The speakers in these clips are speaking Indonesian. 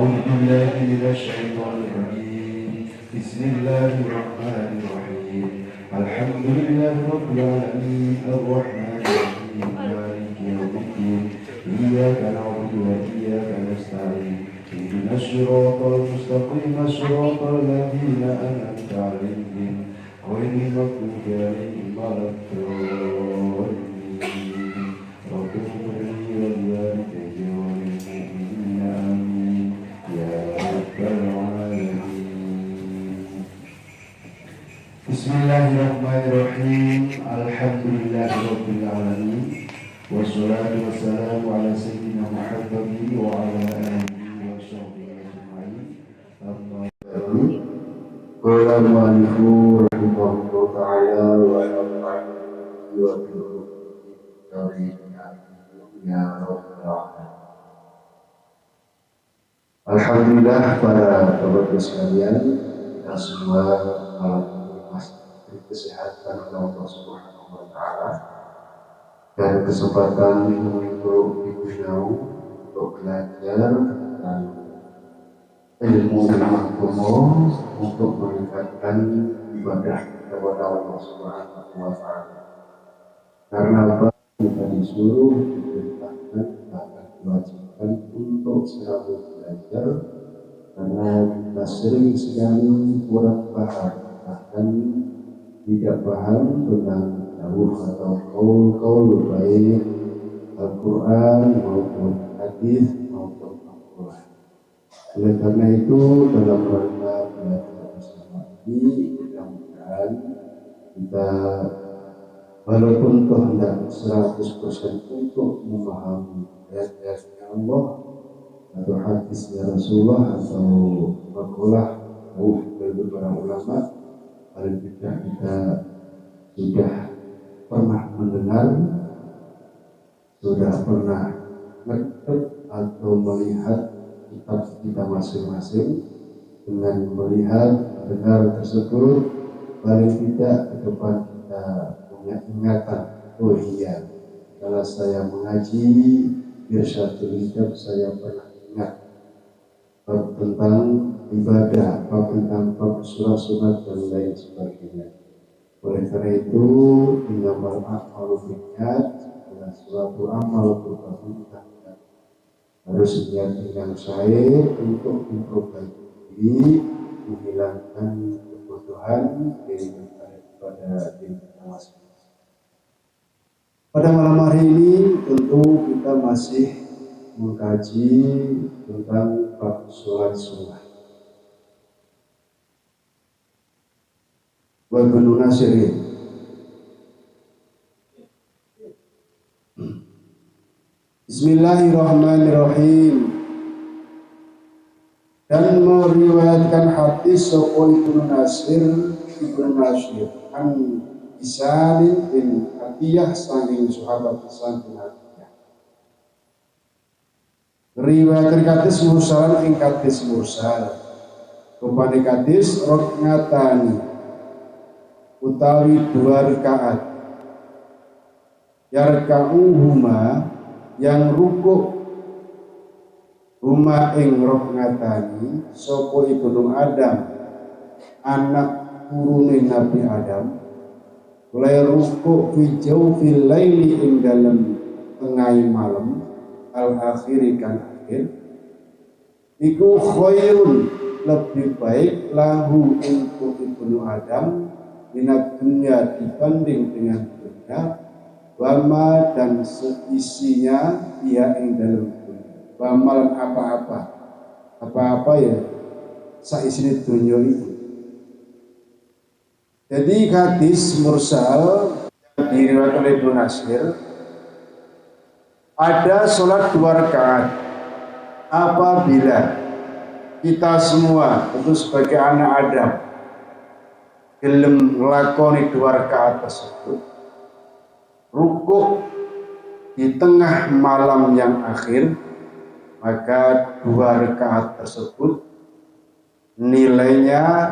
بالله من الشيطان الرجيم بسم الله الرحمن الرحيم الحمد لله رب العالمين الرحمن الرحيم مالك يوم الدين إياك نعبد وإياك نستعين اهدنا الصراط المستقيم صراط الذين أنعمت عليهم غير المغضوب عليهم ولا الضالين رب اغفر لي ولوالدي وللمؤمنين آمين يا رب العالمين. بسم الله الرحمن الرحيم الحمد لله رب العالمين والصلاة والسلام على سيدنا محمد وعلى آله وصحبه أجمعين. أما بعد قال المؤلف رحمه الله تعالى ونفعني ya Rabbal Alamin. Alhamdulillah para bapak sekalian, kita semua masih kesehatan oleh Allah Subhanahu wa taala dan kesempatan untuk digunakan untuk belajar tentang ilmu agama untuk meningkatkan ibadah kepada Allah Subhanahu wa taala. Karena apa? Kita disuruh diperintahkan bahkan diwajibkan untuk selalu belajar karena kita sering sekali kurang paham bahkan tidak paham tentang dawuh atau qaul baik Al-Quran maupun hadis maupun Al-Quran. Oleh karena itu dalam rangka belajar bersama ini mudah-mudahan kita walaupun hendak 100% untuk memahami ayat-ayat Allah atau hadisnya Rasulullah atau makalah dari beberapa ulama, paling tidak kita sudah pernah mendengar, sudah pernah ngerti atau melihat kitab kita masing-masing. Dengan melihat mendengar tersebut, paling tidak ke depan kita ingatan, oh iya, kalau saya mengaji Irsyatul Hijab saya pernah ingat bab tentang ibadah, bab tentang bab surah sunat dan lain sebagainya. Oleh karena itu innamal a'malu binniyat adalah suatu amal berbagi kita harus niat dengan saya untuk memperbaiki diri, menghilangkan kebodohan daripada diri kita masing-masing. Pada malam hari ini tentu kita masih mengkaji tentang bab sholat sunnah. Wa Ibnu Nasirin. Bismillahirrahmanirrahim. Dan meriwayatkan hadis sapa Ibnu Nasir an Isalim bin Atiyah saking sahabat Islam bin Atiyah. Riwayat hadis mursal ing hadis mursal. Rupane hadis roknatani utawi 2 rakaat. Yarka'uhuma yang rukuk huma ing roknatani sapa Ibnu Adam anak turune Nabi Adam. Mulai rukuk fi jawfil laili ing dalam tengah malam al-akhiri kan akhir iku khairun lebih baik lahu untuk Ibnu Adam minat dunia dibanding dengan dunia wama dan seisinya ia ing dalam dunia wamalan apa-apa ya saisine dunia itu. Jadi hadis mursal diriwayatkan oleh Ibnu Nasir ada sholat 2 rakaat apabila kita semua tentu sebagai anak Adam gelem nglakoni 2 rakaat tersebut rukuk di tengah malam yang akhir, maka 2 rakaat tersebut nilainya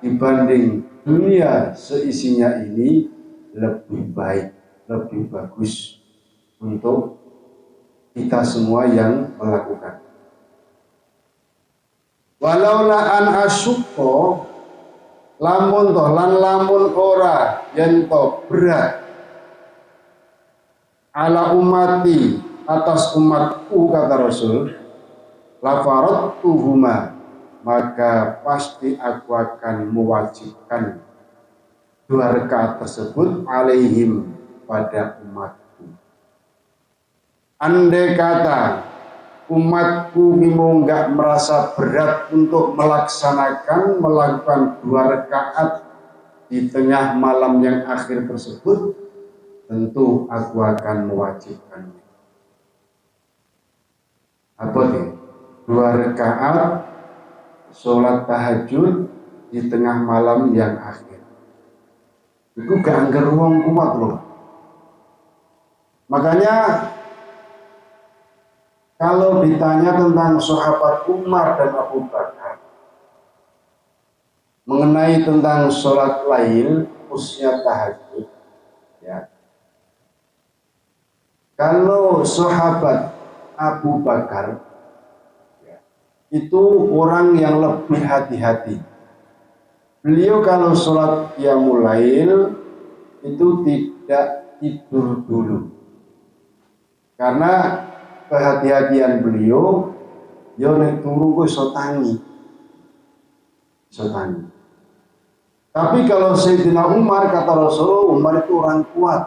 dibanding dunia seisinya ini lebih baik, lebih bagus untuk kita semua yang melakukan. walaula an asyukko lamun toh lan lamun ora yen to berat ala umati atas umatku kata Rasul lafaradtuhuma maka pasti aku akan mewajibkan 2 rakaat tersebut alaihim pada umatku. Andai kata umatku memang enggak merasa berat untuk melaksanakan melakukan 2 rakaat di tengah malam yang akhir tersebut, tentu aku akan mewajibkannya. Apa itu? 2 rakaat sholat tahajud di tengah malam yang akhir. Itu gak anggar wong kuat loh. Makanya kalau ditanya tentang sahabat Umar dan Abu Bakar mengenai tentang sholat lail khususnya tahajud, ya. Kalau sahabat Abu Bakar ya, itu orang yang lebih hati-hati. Beliau kalau sholat qiyamul lail itu tidak tidur dulu. Karena kehati-hatian beliau, yo nek turu ku iso tangi. Tapi kalau Sayyidina Umar kata Rasulullah, Umar itu orang kuat.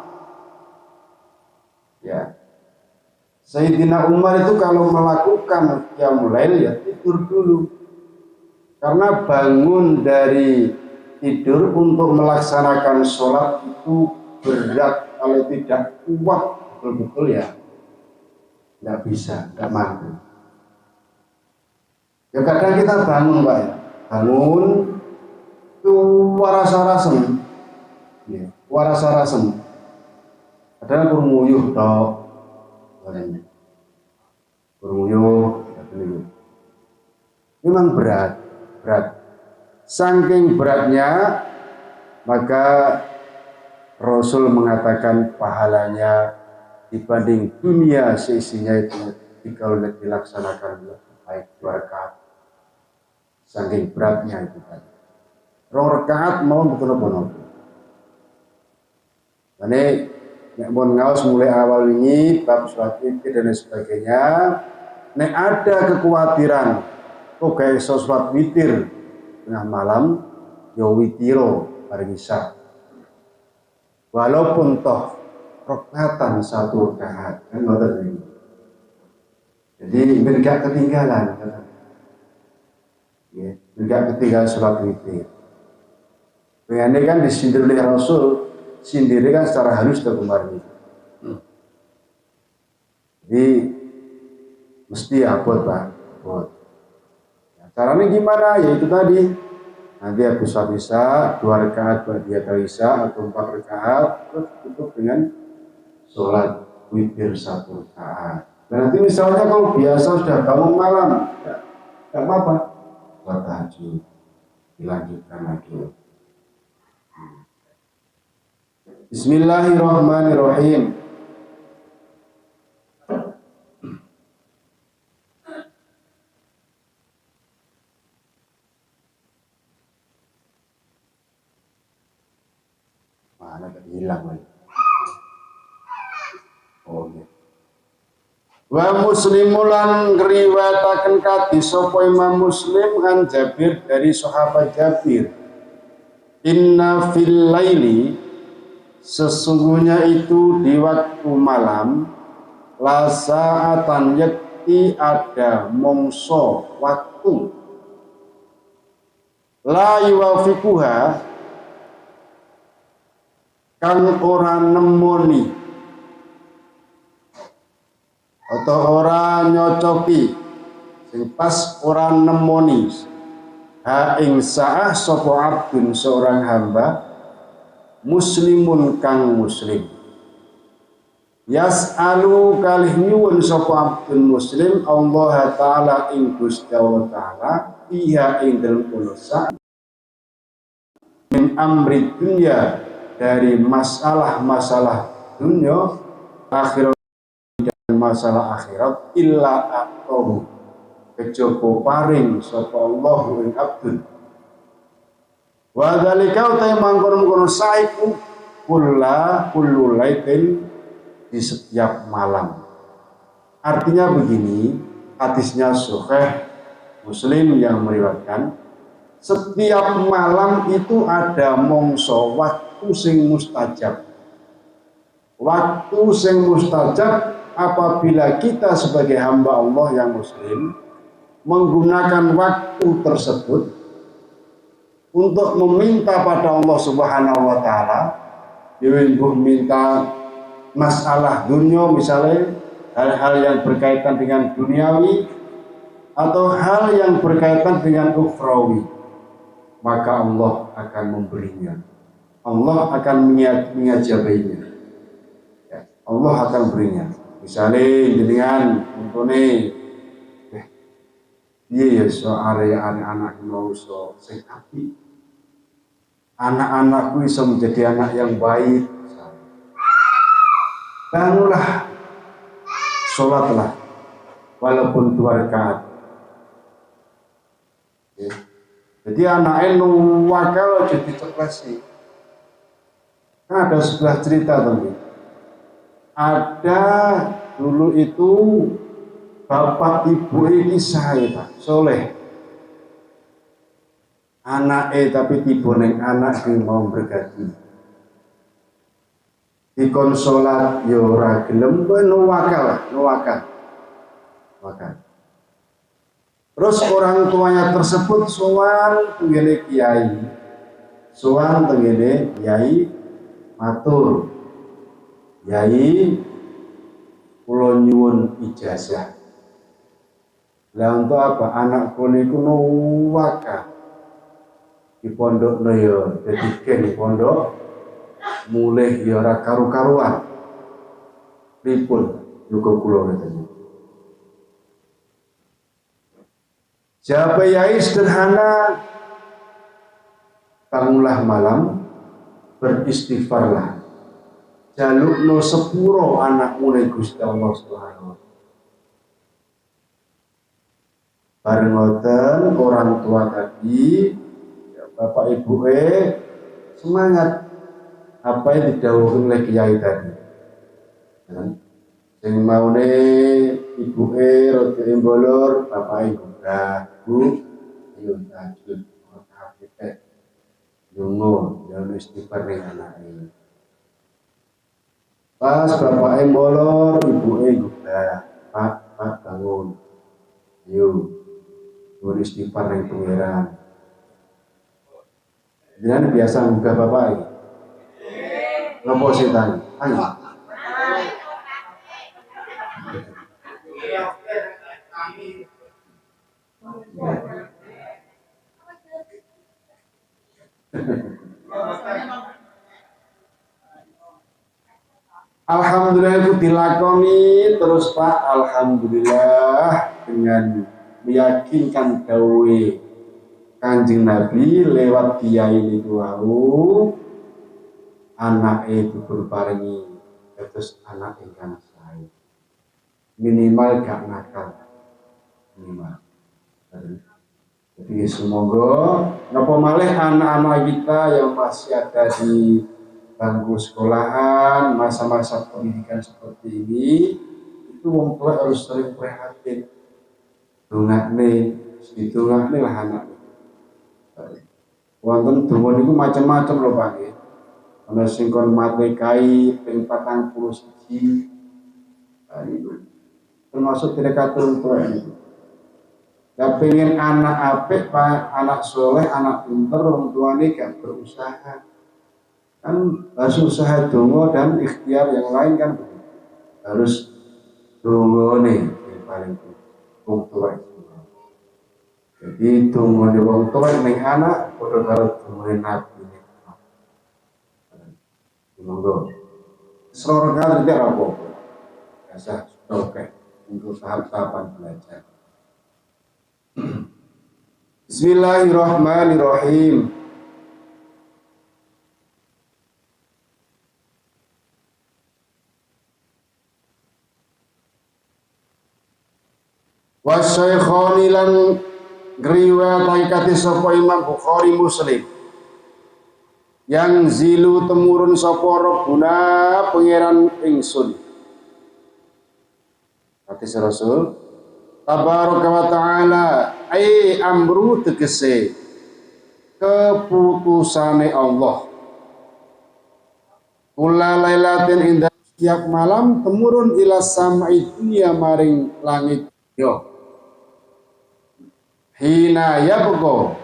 Ya. Sayyidina Umar itu kalau melakukan qiyamul lail ya tidur dulu. Karena bangun dari tidur untuk melaksanakan sholat itu berat, kalau tidak kuat betul-betul ya nggak bisa, nggak mampu. Ya kadang kita bangun Pak ya, bangun itu warasa-rasem, ya, warasa-rasem. Kadang kurmuyuh dok, kurmuyuh, memang berat. Saking beratnya maka Rasul mengatakan pahalanya dibanding dunia seisinya itu kalau dilaksanakan baik 2 rakaat. Saking beratnya itu kan. 2 rakaat mau betul-betul. Ini nek mon ngaos mulai awal ini bab salat witir dan sebagainya. Nek ada kekhawatiran kok kayak sholat witir tengah malam, yo witiro bareng isya. Walaupun toh rakaatan 1 rakaat kan ngoten niku. Jadi enggak ketinggalan. Ya, enggak ketinggalan sholat witir. Ini kan disindir oleh Rasul, sendiri kan secara halus dan kemarin. Jadi mesti abot Pak, abot. Caranya gimana? Ya itu tadi. Nanti bisa 2 rakaat buat dia isya atau 4 rakaat terus tutup dengan sholat witir 1 rakaat. Dan nanti misalnya kalau biasa sudah bangun malam, ya, tidak apa-apa, sholat tahajud dilanjutkan lagi. Bismillahirrahmanirrahim. Mana hilang lagi. Oh ya. Wa muslimulan riwayataken kadi sapa Imam Muslim an Jabir dari sahabat Jabir. Inna fil laili sesungguhnya itu di waktu malam la sa'atan yakti ada mongso waktu la yuwafiquha kang ora nemoni atau ora nyocoki sing pas ora nemoni ha ing sa'ah sapa abdun seorang hamba muslimun kang muslim yas'alu kalih nyuwun sapa abdun muslim Allah taala ing Gusti Allah taala iya ing dalem kula min amri dunya dari masalah-masalah dunia akhirat dan masalah akhirat illa aqtahu kejaba paring sapa Allah ing abdun. Wa dzalika ta mangkon-mangkon saiku kullu laitin di setiap malam. Artinya begini, hadisnya Sahih Muslim yang meriwayatkan, setiap malam itu ada mongso waktu sing mustajab. Waktu sing mustajab apabila kita sebagai hamba Allah yang muslim menggunakan waktu tersebut untuk meminta pada Allah Subhanahu wa taala, minta masalah dunia misalnya, hal-hal yang berkaitan dengan duniawi atau hal yang berkaitan dengan ukhrawi, maka Allah akan memberinya. Allah akan mengajabinya. Ya, Allah akan berinya. Misalnya dengan untune iya ya so area anak mau so sing api. Anak-anakku bisa menjadi anak yang baik. Bangunlah, sholatlah, walaupun 2 rakaat. Ya. Jadi anaknya nuwakal jadi cerdas. Nah, ada sebuah cerita tadi. Ada dulu itu bapak ibu ini saya Pak soleh, anak tapi tiba neng anak yang mau bergaji di konsolat yora gelem nuwakal. Terus orang tuanya tersebut sowan tenggene kiai matur, kiai kula nyuwun ijazah. Lah untuk apa? Anakku niku nuwaka di pondok ya, dadi ken pondok mulih ya ora karu-karuan. Pripun nyukup kula katanya. Siapa yai sederhana, bangunlah malam, beristighfarlah. Jalukno sepuro anakmu ning Gusti Allah Subhanahu wa taala. Bareng ngoten orang tua tadi, ya, bapak ibu semangat apa yang didhawuhkan oleh kiai tadi. Sing maune ibu rada embolor, bapak ibu Bu, ayo tahajud, tahajud lungo, jangan istighfar ning anake. Pas bapak embolor, ibu gugah, Pak bangun, ayo. Boleh istighfar yang pengiran. Jangan biasa buka bapak ini. Nopo setan. Ayo. Alhamdulillah itu dilakoni terus Pak. Alhamdulillah dengan meyakinkan dawe Kanjeng Nabi lewat kiai niku wau anak itu berparingi terus anak ingkang sae minimal gak nakal minimal. Jadi semoga napa malih anak-anak kita yang masih ada di bangku sekolahan masa-masa pendidikan seperti ini itu wong tua harus sering prihatin. Dongakne lah anak. Wonten donga niku macam-macam lho Pak nggih. Ana sing kon mate kai ping 41. Termasuk direkatur tua ini. Ya pengen anak apik, Pak, anak soleh, anak pinter, orang tuane gak berusaha. Kan harus usaha donga dan ikhtiar yang lain kan harus donga nih yang paling wong tua. Jadi donga di wong tua ning anak padha karo donga Nabi. Monggo. Seorang kali tidak apa-apa. Biasa oke untuk tahap-tahapan belajar. Bismillahirrahmanirrahim. Wasyaikhani lan ngriwayatake sapa Imam Bukhari Muslim yang zilu temurun sapa Rabbuna pangeran ingsun. Hadis Rasul tabaraka wa taala ai amru tegese keputusane Allah. Kula lailatin indah setiap malam temurun ila samai dunia maring langit yo. Hina yabqa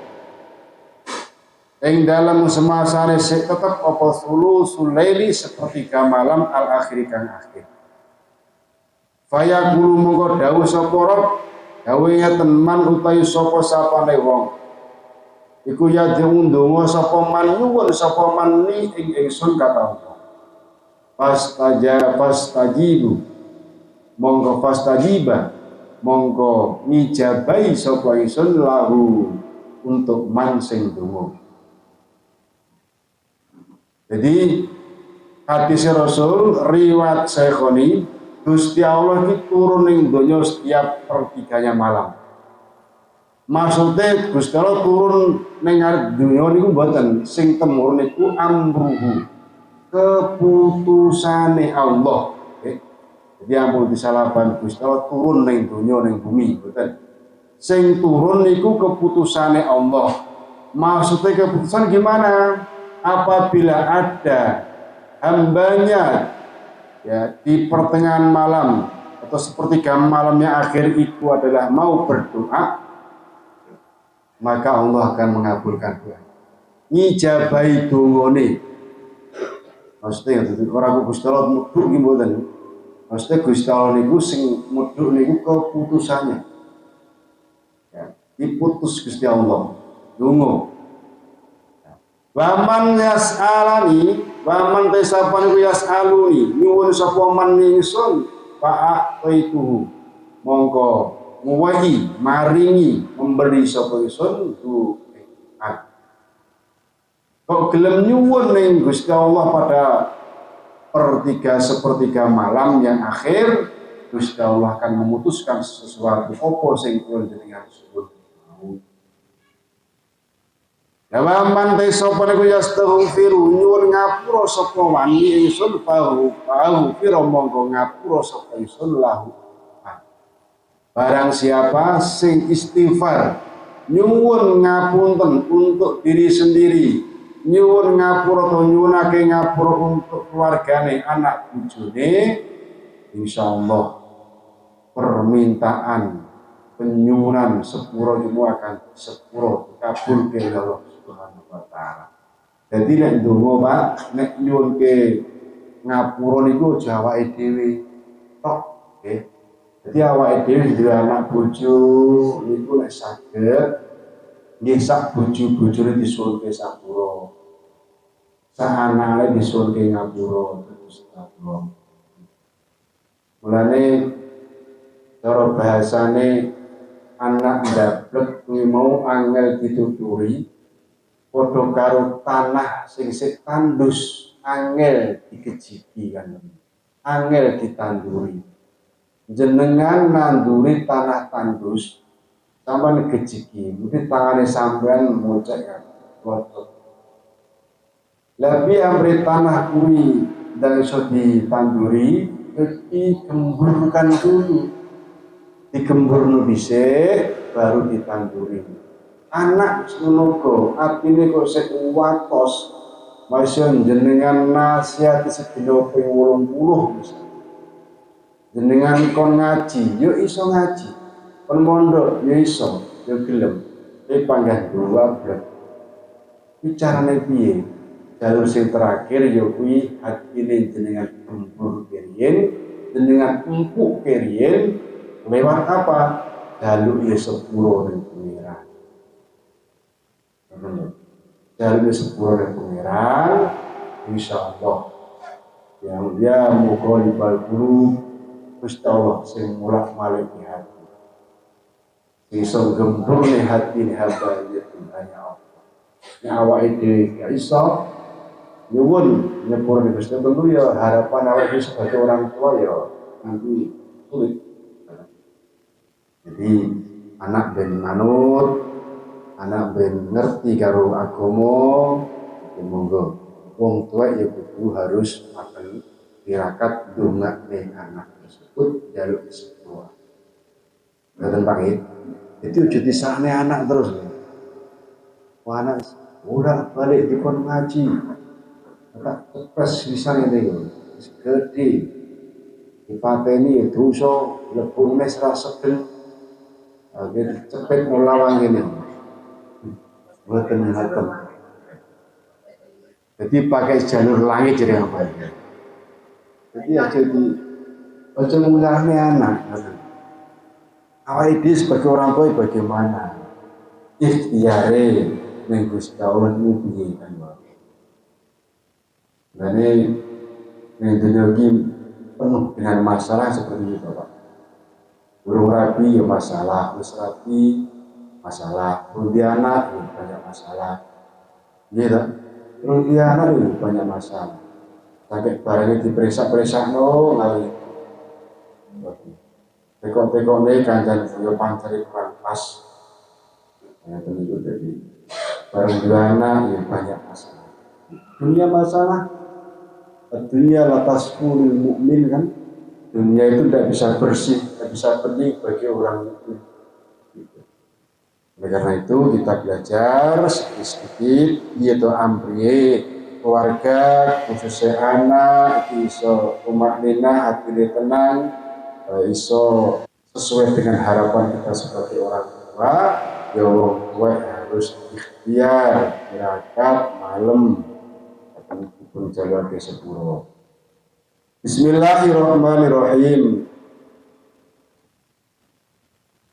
ing dalam semasane tetep apa sulusul laili sepertiga malam al akhir kang akhir. Faya guru mongko dawuh sapa Rabb dawuh ngeten man utawi sapa sapane wong iku ya diundunga sapa man nyuwun sapa man ni ing ingsun kata Allah. Fastajibu mongko fastajiba mongko ngijabahi sapa ingsun lahu untuk man sing donga. Jadi hadis Rasul riwayat Syekhoni Gusti Allah ini turun ning donya setiap pertiganya malam. Maksudnya Gusti Allah turun ning donya niku mboten sing temurun niku amruhu keputusane Allah. Jadi ampun disalahan Gusti Allah turun ning donya ning bumi mboten. Sing turun niku keputusane Allah. Maksudnya keputusan gimana? Apabila ada hambanya ya di pertengahan malam atau sepertiga malam yang akhir itu adalah mau berdoa, maka Allah akan mengabulkan doa. Ngijabahi dongane. Maksudnya orang Gusti Allah mudhuk iki mboten. Maksudnya Gusti Allah niku sing mudhuk niku keputusannya. Ya, diputus Gusti Allah. Donga. Waman yas'alani waman tesapa niku yas'aluni nyuwun sapa man ingsun fa'aitu mongko nguwahi maringi memberi sapa ingsun tu kok gelem nyuwun ning Gusti Allah pada sepertiga malam yang akhir Gusti Allah akan memutuskan sesuatu apa sing pun jenengan sebut. Waman te sapa niku yastaghfiru nyuwun ngapura sapa wani ingsun fahu fira monggo ngapura sapa ingsun lahu. Barang siapa sing istighfar nyuwun ngapunten untuk diri sendiri, nyuwun ngapura atau nyuwunake ngapura untuk keluargane, anak bojone, insyaallah permintaan penyuwunan sepuro itu akan sepuro kabul ke Allah Subhanahu wa taala. Jadi nek ndonga Pak, nek nyuwun ke ngapura niku awake dhewe tok, nggih. Jadi awake dhewe duwe anak bojo niku nek saged nggih sak bojo-bojone disuwunke sapura. Sak anake disuwunke ngapura terus ngapura. Mulane cara bahasane anak ndablek kuwi mau angel dituturi padha karo tanah sing tandus angel dikejiki kan. Angel ditanduri. Jenengan nanduri tanah tandus sampeyan kejiki, mesti tangane sampean mocek kan. Wotot. Lebih amri tanah kuwi dan iso ditanduri, digemburkan dulu. Digemburno dhisik baru ditanduri. Anak ngono atine kok sik watos masih jenengan nasihat sedina ping 80 misalnya. Jenengan kon ngaji yo iso ngaji, kon mondok yo iso yo gelem panggah dua blek. Bicarane piye? Jalur sing terakhir yo kuwi atine jenengan gembur keriyen, jenengan empuk keriyen lewat apa? Jalur ya sepuro dan pengiran. Jalur sepuro dan pengiran, insya Allah. Yang dia mukul bal guru, Gusti Allah sing mulak malik di hati. Sing gembur di hati ni hamba hanya Allah. Yang awak itu gak iso, nyuwun nyepur di Gusti tentu ya harapan awak itu sebagai orang tua ya nanti sulit. Jadi Jadi anak ben manut, anak ben ngerti karo agama, ya monggo. Wong tua ya kudu harus akan tirakat dongak ning anak tersebut jaluk sepuluh. Ngoten Pak nggih. Jadi udah disahne anak terus. Wah anak udah balik dikon ngaji. Tak cepes bisa ngene iki. Wis gedhe. Dipateni dosa, lebune srasedeng. Akhir cepet ngelawan ngene. Mboten ngaten. Jadi pakai jalur langit jadi apa? Jadi aja ngulangnya anak. Awal ini sebagai orang tua bagaimana? Ikhtiare ning Gusti Allah niku piye kan Pak. Nah ini dunia ini penuh dengan masalah seperti itu Pak. Burung rapi ya masalah, terus rapi masalah, rugi anak ya banyak masalah. Gitu. Rugi anak ya banyak masalah. Sampai barangnya diperiksa-periksa no ngalih. Tekok-tekok ini kancan yo pancari kurang pas. Ya tentu jadi barang juana ya banyak masalah. Dunia masalah, dunia latas pulil mukmin kan. Dunia itu tidak bisa bersih, tidak bisa bening bagi orang itu. Oleh karena itu kita belajar sedikit-sedikit, yaitu amri keluarga, khususnya anak, iso umat nina, hati tenang, iso sesuai dengan harapan kita sebagai orang tua. Ya orang tua harus ikhtiar, tirakat malam, ataupun jalan ke sepuluh. Bismillahirrahmanirrahim.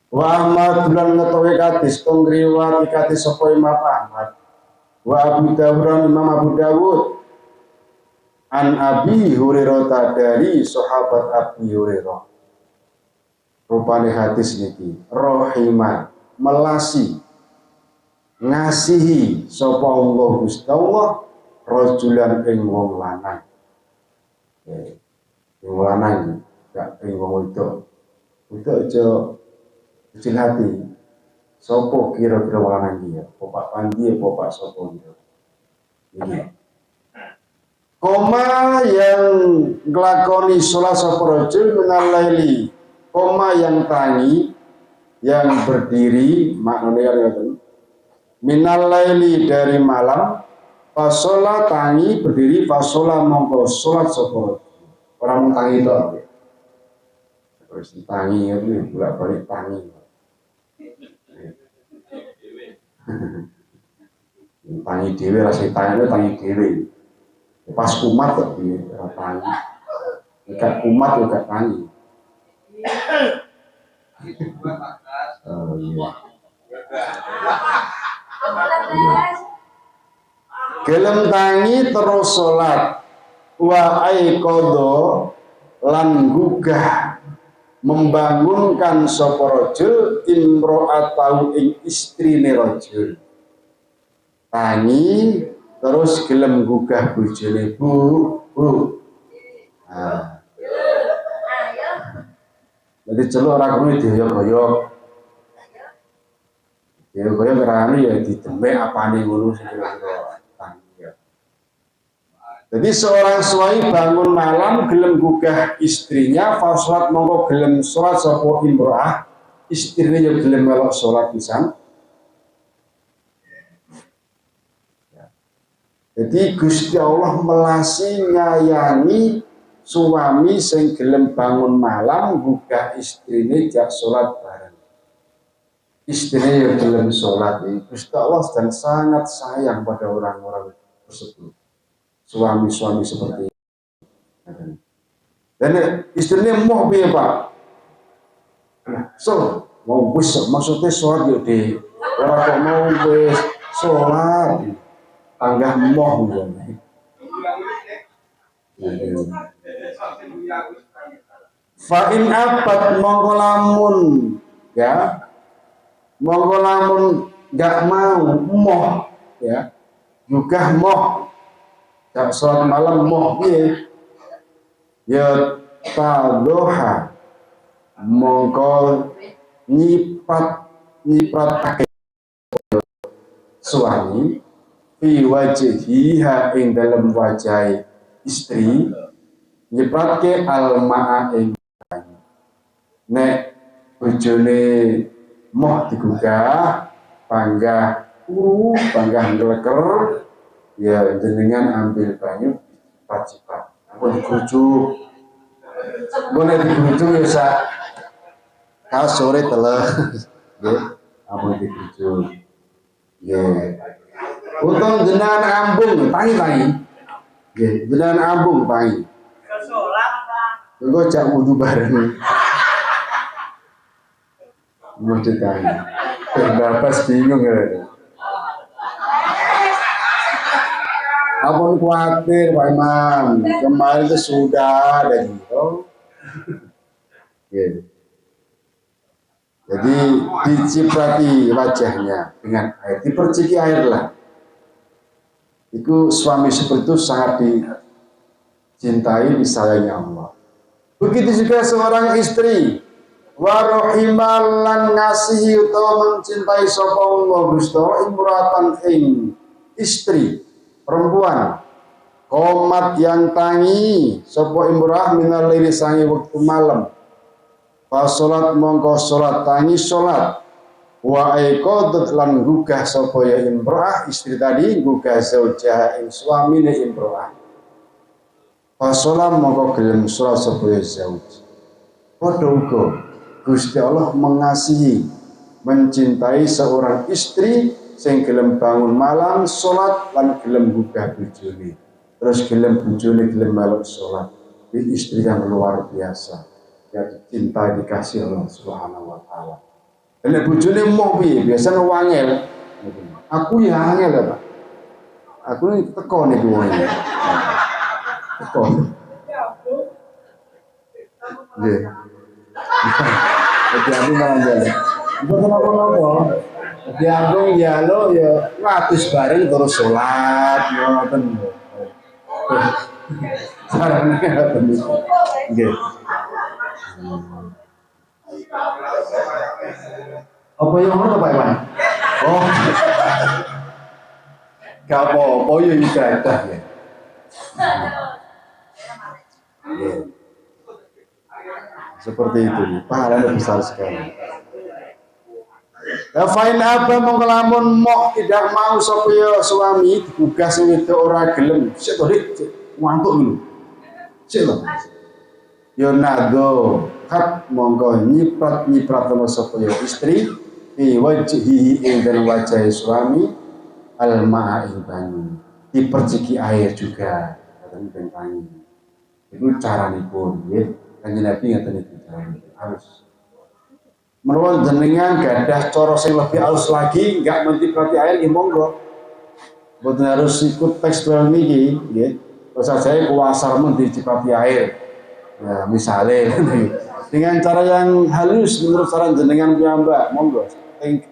Wa Ahmad bulan ngetawi katis kongriwati katis sapa Imam Ahmad. Wa Abu Dawud Imam Abu Dawud an Abi Hurairah dari sahabat Abi Hurairah. Rupane hadis niki rahimah melasi ngasihi sapa Allah Gusti Allah rajulan ing wong lanang. Wong lanang gak ing wong wedok. Wedok aja kecil hati. Sopo kira-kira wong lanang dia? Bapak Pandi, bapak sopo gitu. Ini. Koma yang nglakoni sholat sapa rajul minal laili. Koma yang tangi, yang berdiri, maknanya ngoten. Minal laili dari malam, fasola tangi berdiri, fasola mongko sholat sapa. Orang tangi itu. Terus tangi itu bolak-balik tangi. Tangi dewe rasa tangi dewe. Pas kumat kok di tangi. Enggak kumat enggak tangi. Oh iya. Gelem tangi terus salat. Wa aiqadha lan gugah membangunkan sapa rajul imra'atau ing istrine rajul. Tangi terus gelem gugah bojone bu. Nah. Jadi celuk ora kuwi dihoyok-hoyok. Dihoyok ngerani ya didemek apane ngono sing kira-kira. Jadi seorang suami bangun malam gelem gugah istrinya, faslat mongko gelem sholat sapa imro'ah, istrinya yo gelem melok sholat pisan. Jadi Gusti Allah melasi nyayangi suami sing gelem bangun malam gugah istrinya jak sholat bareng. Istrinya yo gelem sholat. Gusti Allah dan sangat sayang pada orang-orang tersebut. Suami-suami seperti itu. Dan istrinya mau piye Pak? So, mau wis maksudnya sholat yuk di orang kok mau wis sholat tanggah moh gitu. Fa'in abat mongko lamun ya mongko lamun gak mau moh ya juga moh. Jak sholat malam moh piye? Ya tadoha mongko nyipratake suami fi wajhiha ing dalam wajah istri, nyipratke almaa ing nek bojone moh digugah panggah panggah ngleker ya jenengan ambil banyu cipat-cipat apa dikucuk boleh dikucuk ya sak sore teleh nggih apa dikucuk nggih untung jenengan ambung tangi-tangi nggih jenengan ambung tangi engko jak wudu bareng mesti tangi terbatas bingung ya Abang khawatir Pak Imam, kemarin itu sudah ada gitu. Jadi diciprati wajahnya dengan air, diperciki air lah. Itu suami seperti itu sangat dicintai, disayangi Allah. Begitu juga seorang istri, warohimalan ngasihi utawa mencintai sapa Allah Gusti imratan ing istri. Perempuan komat yang tangi sopo imrah minal laili sangi waktu malam fa salat mongko salat tangi salat wa aiqadat lan gugah sopo ya imrah istri tadi gugah zaujah ing suamine imrah fa salat mongko gelem salat sopo ya zauj padha uga Gusti Allah mengasihi mencintai seorang istri sing gelem bangun malam salat lan gelem gugah bojone terus gelem bojone gelem malam salat ini istri yang luar biasa yang dicinta dikasih Allah Subhanahu wa taala. Nek bojone mau piye biasane wangel aku ya angel ya Pak aku ini teko niku wae teko nggih jadi aku malah jalan mboten apa-apa diambung ya lo ya ngatus bareng terus sholat ngoten carane ngoten nggih apa yang ngono Pak Iwan oh gak apa-apa ya ibadah ya seperti itu pahalanya besar sekali. Fain apa mengkelamun mok tidak mau sopir suami digugah sing wedok ora gelem sik to dik ngantuk dulu sik to yo nado hak monggo nyiprat sama sopir istri di wajhi ing dan wajah suami alma ing banyu diperciki air juga dan banyu itu caranipun nggih kanjeng Nabi ngaten iki carane harus menurut jenengan gadah cara sing lebih halus lagi enggak menciprati air nggih monggo mboten harus ikut tekstual niki nggih terus saya kuasar men diciprati air ya misalnya dengan cara yang halus menurut saran jenengan piyambak monggo thank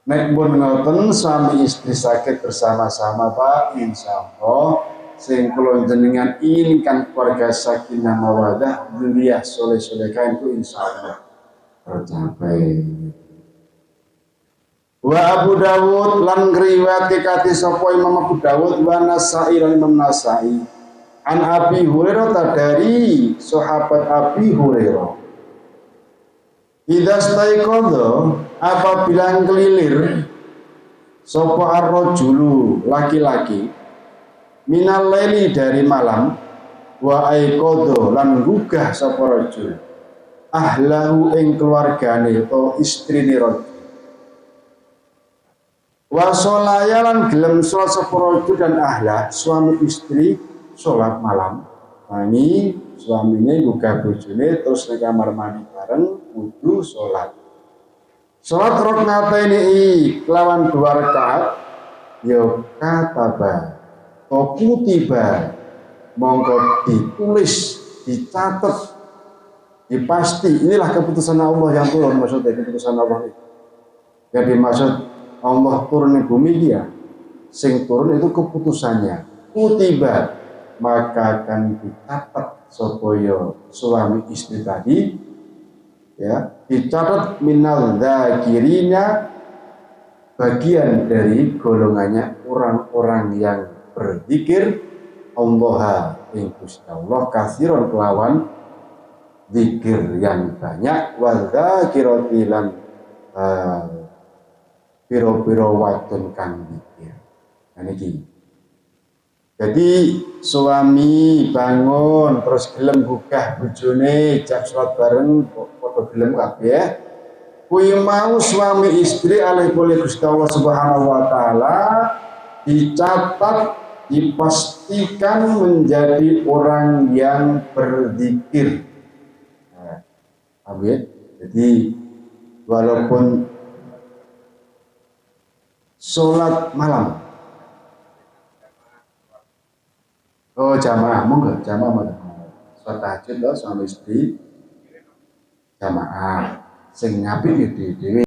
Nek pun ngoten suami istri sakit bersama-sama Pak insyaallah sing kula jenengan inginkan keluarga sakinah mawaddah dzurriyyah soleh-solehah itu insyaallah tercapai. Wa Abu Dawud lan riwayat kati sapa Imam Abu Dawud wa Nasa'i lan Imam Nasa'i an Abi Hurairah dari sahabat Abi Hurairah idza staiqadha apabila kelilir sapa ar-rajulu laki-laki minal laili dari malam wa aiqadha lan gugah sapa rajul ahlahu ing keluargane atau istrine rajul wa sholaya lan gelem salat sapa rajul dan ahlah suami istri salat malam mani suaminya gugah bojone terus ning kamar mandi bareng wudu salat rakaat ini kelawan 2 rakaat ya kataba kutiba monggo ditulis dicatat dipasti inilah keputusan Allah yang turun maksudnya keputusan Allah itu yang dimaksud Allah turun di bumi dia, sing turun itu keputusannya. Kutiba, maka akan dicatat supaya suami istri tadi, ya, dicatat minal dzakirina, bagian dari golongannya orang-orang yang berzikir Allah ing Gusti Allah kasiron kelawan zikir yang banyak, wa dzakirati lan piro-piro wadon kang zikir. Nah niki. Jadi suami bangun terus gelem gugah bojone jak salat bareng padha gelem kabeh. Kuwi mau suami istri alih Gusti Allah Subhanahu wa taala dicatat, dipastikan menjadi orang yang berzikir. Amin. Jadi walaupun sholat malam, oh jamaah, monggo jamaah, sholat tahajud loh suami istri jamaah, sing ngapi di dewe.